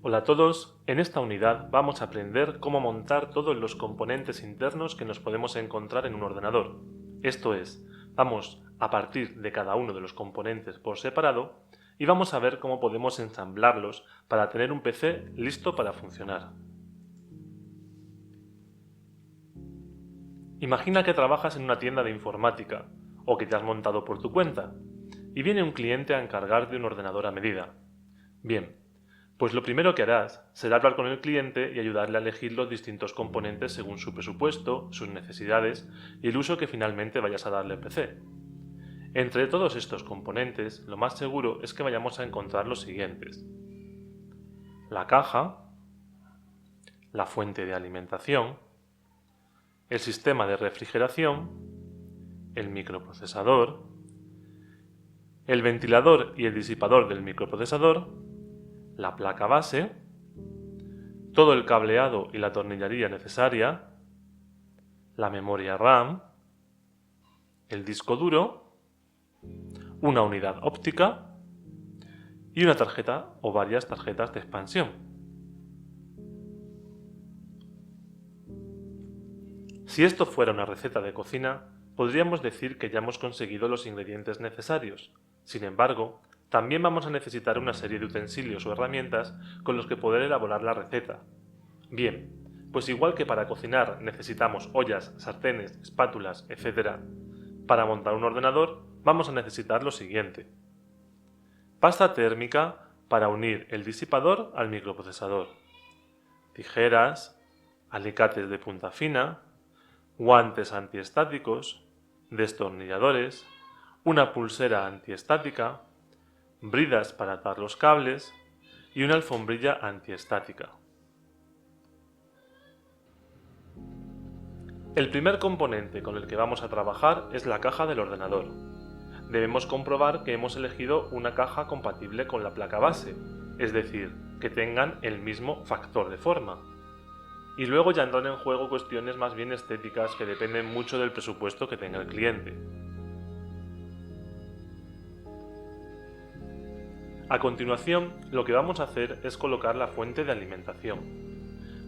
Hola a todos, en esta unidad vamos a aprender cómo montar todos los componentes internos que nos podemos encontrar en un ordenador. Esto es, vamos a partir de cada uno de los componentes por separado y vamos a ver cómo podemos ensamblarlos para tener un PC listo para funcionar. Imagina que trabajas en una tienda de informática o que te has montado por tu cuenta y viene un cliente a encargarte un ordenador a medida. Bien, pues lo primero que harás será hablar con el cliente y ayudarle a elegir los distintos componentes según su presupuesto, sus necesidades y el uso que finalmente vayas a darle al PC. Entre todos estos componentes, lo más seguro es que vayamos a encontrar los siguientes: la caja, la fuente de alimentación, el sistema de refrigeración, el microprocesador, el ventilador y el disipador del microprocesador, la placa base, todo el cableado y la tornillería necesaria, la memoria RAM, el disco duro, una unidad óptica y una tarjeta o varias tarjetas de expansión. Si esto fuera una receta de cocina, podríamos decir que ya hemos conseguido los ingredientes necesarios. Sin embargo, también vamos a necesitar una serie de utensilios o herramientas con los que poder elaborar la receta. Bien, pues igual que para cocinar necesitamos ollas, sartenes, espátulas, etc., para montar un ordenador vamos a necesitar lo siguiente: pasta térmica para unir el disipador al microprocesador, tijeras, alicates de punta fina, guantes antiestáticos, destornilladores, una pulsera antiestática, bridas para atar los cables y una alfombrilla antiestática. El primer componente con el que vamos a trabajar es la caja del ordenador. Debemos comprobar que hemos elegido una caja compatible con la placa base, es decir, que tengan el mismo factor de forma. Y luego ya entran en juego cuestiones más bien estéticas que dependen mucho del presupuesto que tenga el cliente. A continuación, lo que vamos a hacer es colocar la fuente de alimentación.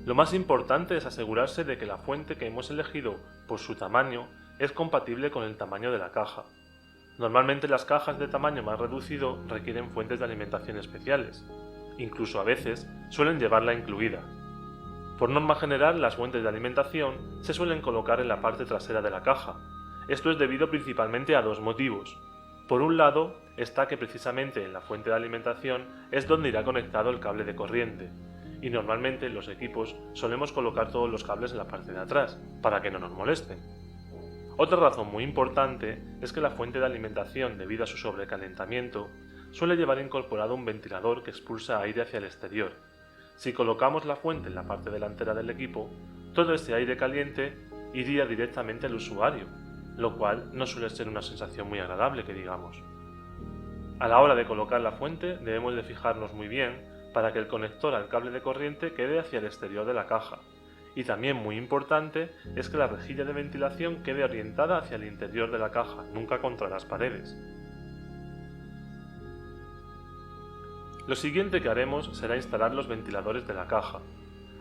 Lo más importante es asegurarse de que la fuente que hemos elegido por su tamaño es compatible con el tamaño de la caja. Normalmente las cajas de tamaño más reducido requieren fuentes de alimentación especiales. Incluso a veces suelen llevarla incluida. Por norma general, las fuentes de alimentación se suelen colocar en la parte trasera de la caja. Esto es debido principalmente a dos motivos. Por un lado, está que precisamente en la fuente de alimentación es donde irá conectado el cable de corriente, y normalmente en los equipos solemos colocar todos los cables en la parte de atrás, para que no nos molesten. Otra razón muy importante es que la fuente de alimentación, debido a su sobrecalentamiento, suele llevar incorporado un ventilador que expulsa aire hacia el exterior. Si colocamos la fuente en la parte delantera del equipo, todo ese aire caliente iría directamente al usuario, lo cual no suele ser una sensación muy agradable, que digamos. A la hora de colocar la fuente debemos de fijarnos muy bien para que el conector al cable de corriente quede hacia el exterior de la caja, y también muy importante es que la rejilla de ventilación quede orientada hacia el interior de la caja, nunca contra las paredes. Lo siguiente que haremos será instalar los ventiladores de la caja.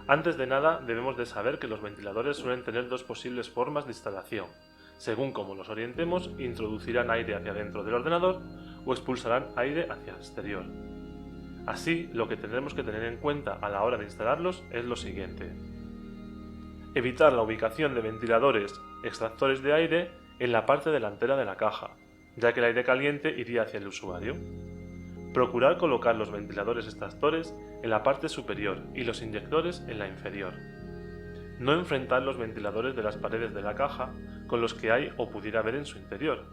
Antes de nada debemos de saber que los ventiladores suelen tener dos posibles formas de instalación. Según cómo los orientemos, introducirán aire hacia dentro del ordenador o expulsarán aire hacia el exterior. Así, lo que tendremos que tener en cuenta a la hora de instalarlos es lo siguiente: evitar la ubicación de ventiladores extractores de aire en la parte delantera de la caja, ya que el aire caliente iría hacia el usuario. Procurar colocar los ventiladores extractores en la parte superior y los inyectores en la inferior. No enfrentar los ventiladores de las paredes de la caja con los que hay o pudiera haber en su interior.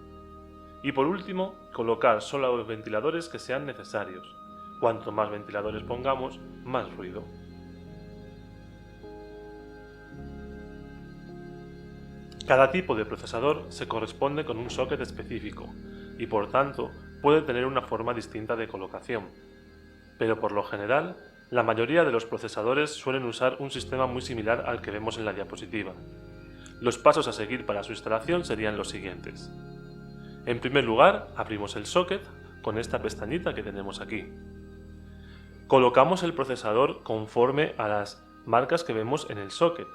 Y por último, colocar solo los ventiladores que sean necesarios. Cuanto más ventiladores pongamos, más ruido. Cada tipo de procesador se corresponde con un socket específico y por tanto puede tener una forma distinta de colocación. Pero por lo general, la mayoría de los procesadores suelen usar un sistema muy similar al que vemos en la diapositiva. Los pasos a seguir para su instalación serían los siguientes. En primer lugar, abrimos el socket con esta pestañita que tenemos aquí. Colocamos el procesador conforme a las marcas que vemos en el socket.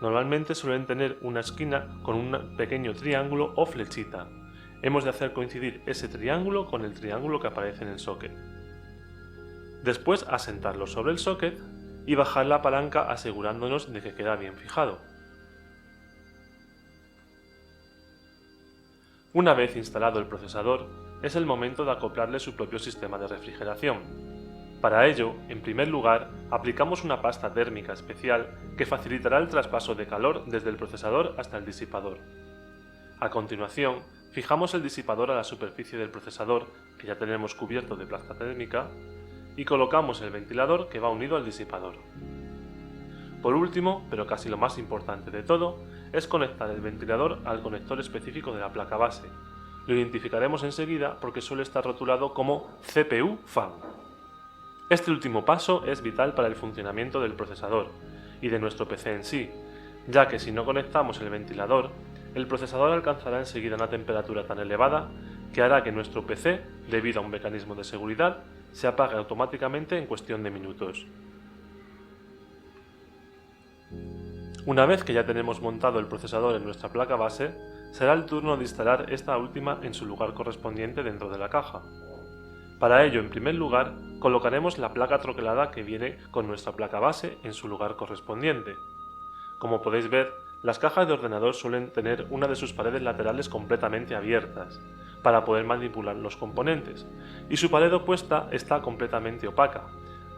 Normalmente suelen tener una esquina con un pequeño triángulo o flechita. Hemos de hacer coincidir ese triángulo con el triángulo que aparece en el socket. Después asentarlo sobre el socket y bajar la palanca asegurándonos de que queda bien fijado. Una vez instalado el procesador, es el momento de acoplarle su propio sistema de refrigeración. Para ello, en primer lugar, aplicamos una pasta térmica especial que facilitará el traspaso de calor desde el procesador hasta el disipador. A continuación, fijamos el disipador a la superficie del procesador, que ya tenemos cubierto de pasta térmica, y colocamos el ventilador que va unido al disipador. Por último, pero casi lo más importante de todo, es conectar el ventilador al conector específico de la placa base. Lo identificaremos enseguida porque suele estar rotulado como CPU Fan. Este último paso es vital para el funcionamiento del procesador y de nuestro PC en sí, ya que si no conectamos el ventilador, el procesador alcanzará enseguida una temperatura tan elevada que hará que nuestro PC, debido a un mecanismo de seguridad, se apague automáticamente en cuestión de minutos. Una vez que ya tenemos montado el procesador en nuestra placa base, será el turno de instalar esta última en su lugar correspondiente dentro de la caja. Para ello, en primer lugar, colocaremos la placa troquelada que viene con nuestra placa base en su lugar correspondiente. Como podéis ver, las cajas de ordenador suelen tener una de sus paredes laterales completamente abiertas, para poder manipular los componentes, y su pared opuesta está completamente opaca.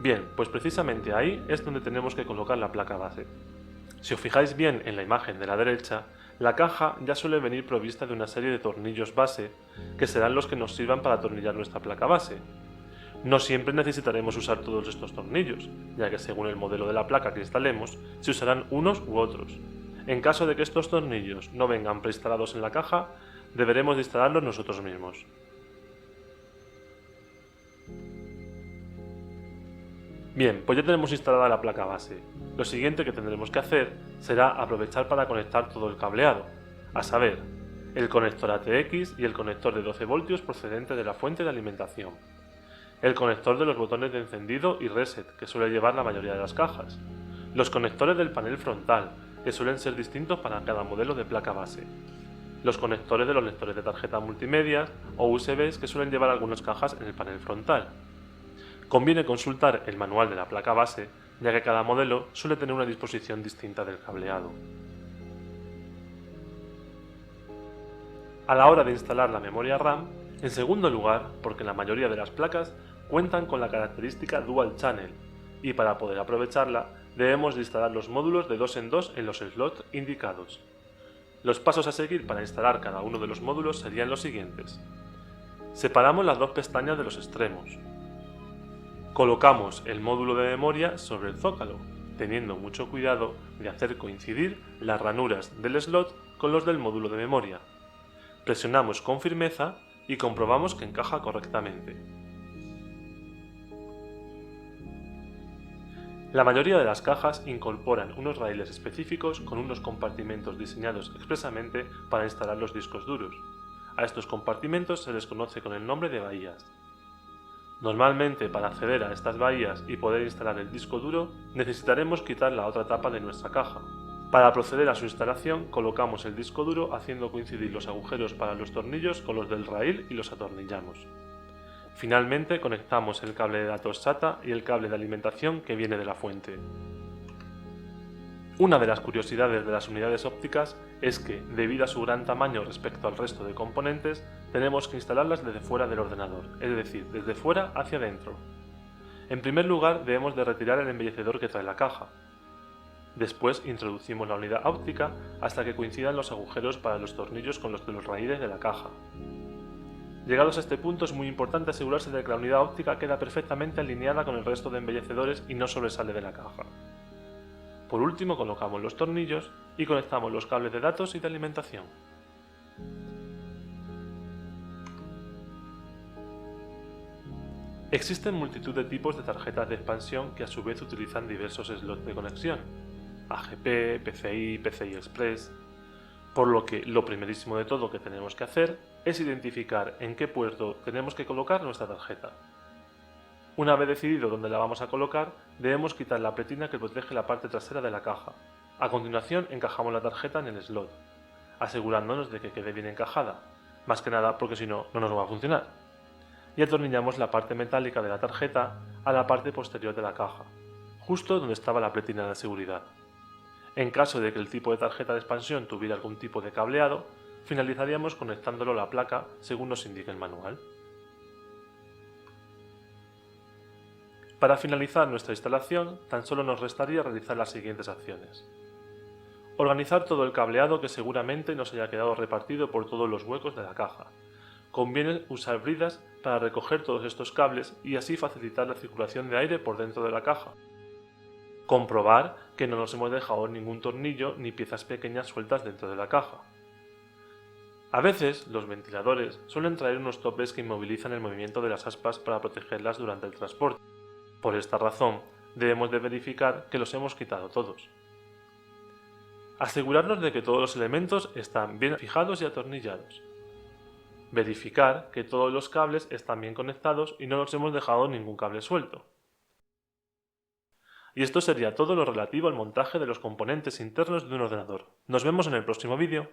Bien, pues precisamente ahí es donde tenemos que colocar la placa base. Si os fijáis bien en la imagen de la derecha, la caja ya suele venir provista de una serie de tornillos base, que serán los que nos sirvan para atornillar nuestra placa base. No siempre necesitaremos usar todos estos tornillos, ya que según el modelo de la placa que instalemos, se usarán unos u otros. En caso de que estos tornillos no vengan preinstalados en la caja, deberemos de instalarlos nosotros mismos. Bien, pues ya tenemos instalada la placa base. Lo siguiente que tendremos que hacer será aprovechar para conectar todo el cableado, a saber, el conector ATX y el conector de 12 voltios procedente de la fuente de alimentación, el conector de los botones de encendido y reset que suele llevar la mayoría de las cajas, los conectores del panel frontal, que suelen ser distintos para cada modelo de placa base, los conectores de los lectores de tarjeta multimedia o USBs que suelen llevar algunas cajas en el panel frontal. Conviene consultar el manual de la placa base, ya que cada modelo suele tener una disposición distinta del cableado. A la hora de instalar la memoria RAM, en segundo lugar, porque la mayoría de las placas cuentan con la característica Dual Channel, y para poder aprovecharla debemos de instalar los módulos de 2 en 2 en los slots indicados. Los pasos a seguir para instalar cada uno de los módulos serían los siguientes. Separamos las dos pestañas de los extremos. Colocamos el módulo de memoria sobre el zócalo, teniendo mucho cuidado de hacer coincidir las ranuras del slot con los del módulo de memoria. Presionamos con firmeza y comprobamos que encaja correctamente. La mayoría de las cajas incorporan unos raíles específicos con unos compartimentos diseñados expresamente para instalar los discos duros. A estos compartimentos se les conoce con el nombre de bahías. Normalmente, para acceder a estas bahías y poder instalar el disco duro, necesitaremos quitar la otra tapa de nuestra caja. Para proceder a su instalación, colocamos el disco duro haciendo coincidir los agujeros para los tornillos con los del raíl y los atornillamos. Finalmente, conectamos el cable de datos SATA y el cable de alimentación que viene de la fuente. Una de las curiosidades de las unidades ópticas es que, debido a su gran tamaño respecto al resto de componentes, tenemos que instalarlas desde fuera del ordenador, es decir, desde fuera hacia adentro. En primer lugar, debemos de retirar el embellecedor que trae la caja. Después introducimos la unidad óptica hasta que coincidan los agujeros para los tornillos con los de los raíles de la caja. Llegados a este punto es muy importante asegurarse de que la unidad óptica queda perfectamente alineada con el resto de embellecedores y no sobresale de la caja. Por último, colocamos los tornillos y conectamos los cables de datos y de alimentación. Existen multitud de tipos de tarjetas de expansión que a su vez utilizan diversos slots de conexión, AGP, PCI, PCI Express, por lo que lo primerísimo de todo que tenemos que hacer es identificar en qué puerto tenemos que colocar nuestra tarjeta. Una vez decidido dónde la vamos a colocar, debemos quitar la pretina que protege la parte trasera de la caja. A continuación encajamos la tarjeta en el slot, asegurándonos de que quede bien encajada, más que nada porque si no, no nos va a funcionar. Y atornillamos la parte metálica de la tarjeta a la parte posterior de la caja, justo donde estaba la pretina de seguridad. En caso de que el tipo de tarjeta de expansión tuviera algún tipo de cableado, finalizaríamos conectándolo a la placa según nos indique el manual. Para finalizar nuestra instalación, tan solo nos restaría realizar las siguientes acciones. Organizar todo el cableado que seguramente nos haya quedado repartido por todos los huecos de la caja. Conviene usar bridas para recoger todos estos cables y así facilitar la circulación de aire por dentro de la caja. Comprobar que no nos hemos dejado ningún tornillo ni piezas pequeñas sueltas dentro de la caja. A veces, los ventiladores suelen traer unos topes que inmovilizan el movimiento de las aspas para protegerlas durante el transporte. Por esta razón, debemos de verificar que los hemos quitado todos. Asegurarnos de que todos los elementos están bien fijados y atornillados. Verificar que todos los cables están bien conectados y no nos hemos dejado ningún cable suelto. Y esto sería todo lo relativo al montaje de los componentes internos de un ordenador. Nos vemos en el próximo vídeo.